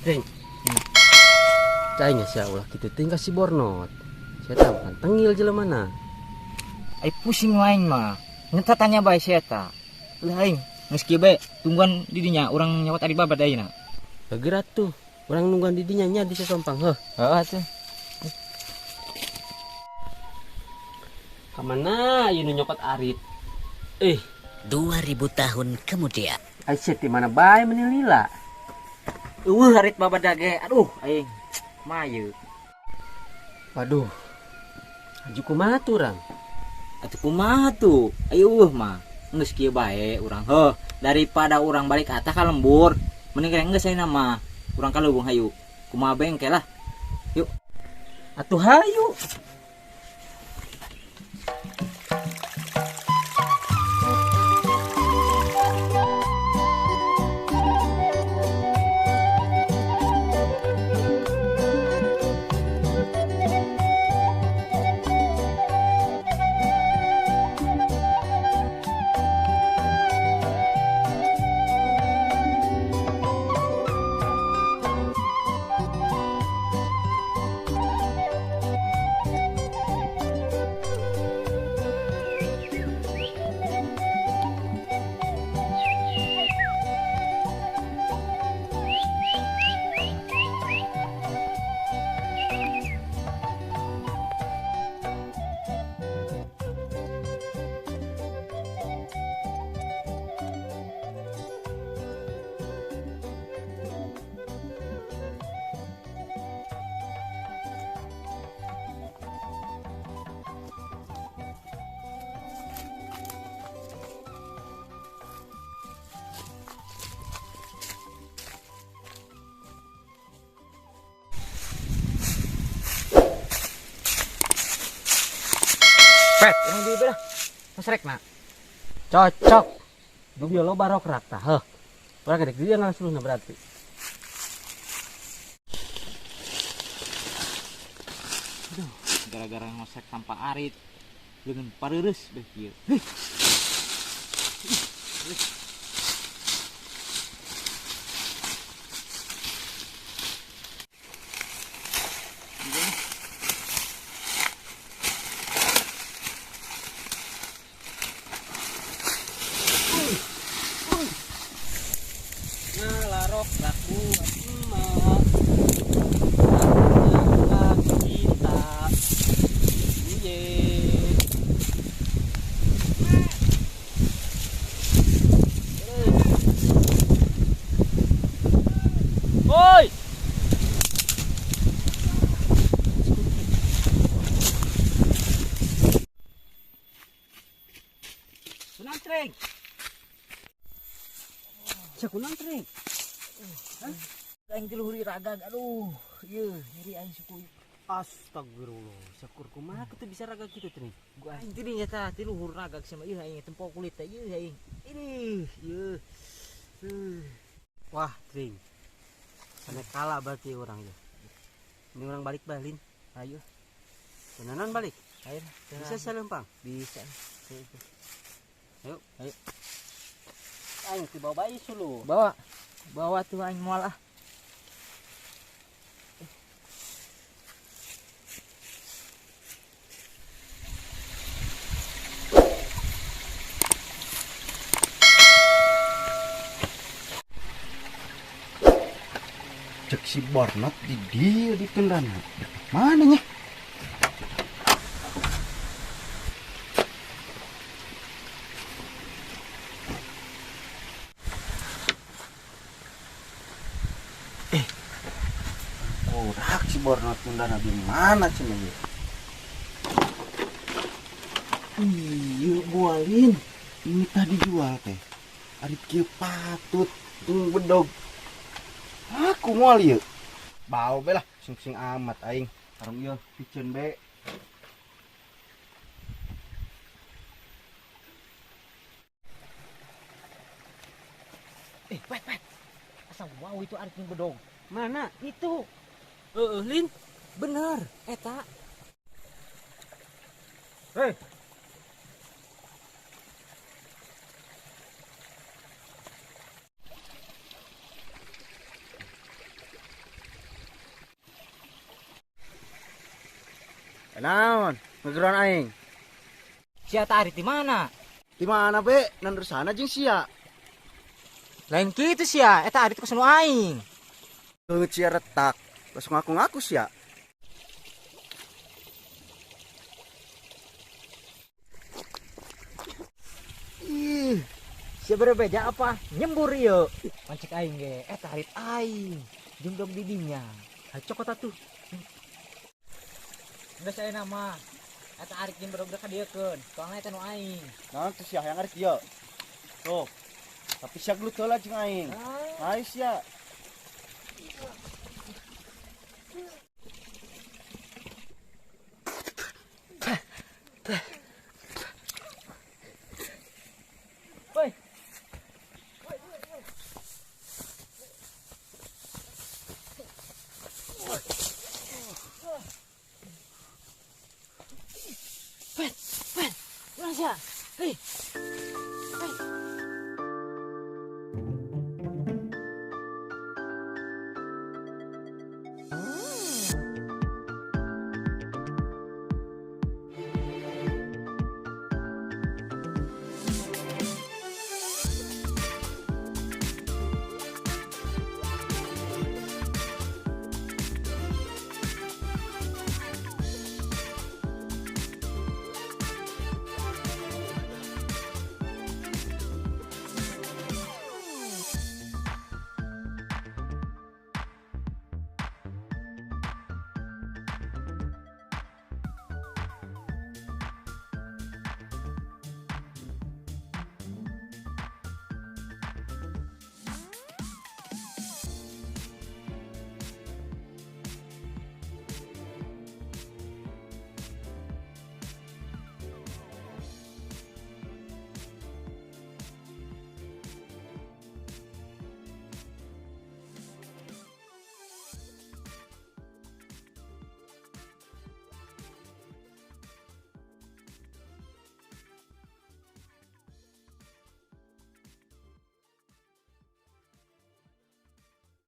Deng. Cainya sia ulah kitu tinggal si Bornot. Saya tahu kan tengil jelema mana. Ai pusing lain mah. Ngeta tanya bae saya ta. Lain geus kieu bae tungguan di dinya urang nyawat ari babad ayeuna. Gegerat tuh. Orang nungguan di dinya nya di Sasompang heuh. Heeh atuh. Kamana ieu nu nyokot arit? 2000 tahun kemudian. Aisyah di mana bae menilila. Harit babad ge. Aduh aing. Mayu. Waduh. Aju kumaha tuh urang? Atuh kumaha tuh? Ayo mah. Geus kieu bae urang heuh. Daripada urang balik ka atah ka lembur, mending kene geus ayeuna mah. Urang ka leuweung hayu. Kumaha bengke lah. Yuk. Atuh hayu. Pet, yang di belah. Masrekna. Cocok. Dugi lo barok rak tah heuh. Urang gedek dia langsung berarti. Aduh, gara-gara ngosek tanpa arit. Leungeun pareureus beh kieu. Ngalarok rak buat emak. Rak kita. Iye. Woi. Kunantreng. Kunantreng. Aing teh luhur ragag. Aduh, ieu nyeri aing suku. Astagfirullah. Syukur kumaha kitu bisa raga kitu teh. Gua aing teh nya tah teh luhur ragag sama ieu aing tempo kulit teh ieu aing. Ini, ieu. Wah, Tring. Sana kalah berarti orang ya. Ini orang balik balin. Ayo, Tenanan balik. ayo. Bisa selempang. Bisa. Ayo. Aing tiba bayi sulu. Bawa tuh aing moal ah. Cek si Bornot di dia di kendana. Mana nya? Korak si Bornot kendana di mana sih nih? Iya bualin. Ini tadi jual teh. Ari kieu patut tung bedog. Aku moal ieu. Bau be lah, sing-sing amat aing. Karung ieu piceun be. Pet. Asa wow itu arit nu bedog. Mana? Itu. Lin. Bener, eta. Hei. Naon, ngegeran aing. Sia tarik di mana? Di mana be? Nandur sana jeung sia. Lain gitu sia, eta arit kesenu aing. Leungit sia retak. Terus ngaku-ngaku sia. Ih, sia berbeda apa? Nyembur ieu. Pancik aing ge, eta arit aing. Jeung didinya. Hacok eta tuh. Geus aya nama. Eta arit jeung berobrek ka dieukeun. Soalna eta nu aing. Naon tuh sia yang arit ieu? Tuh. Tapi sia gelut heula jeung aing. Ai sia. Woi. Pen, urang sia. Hei,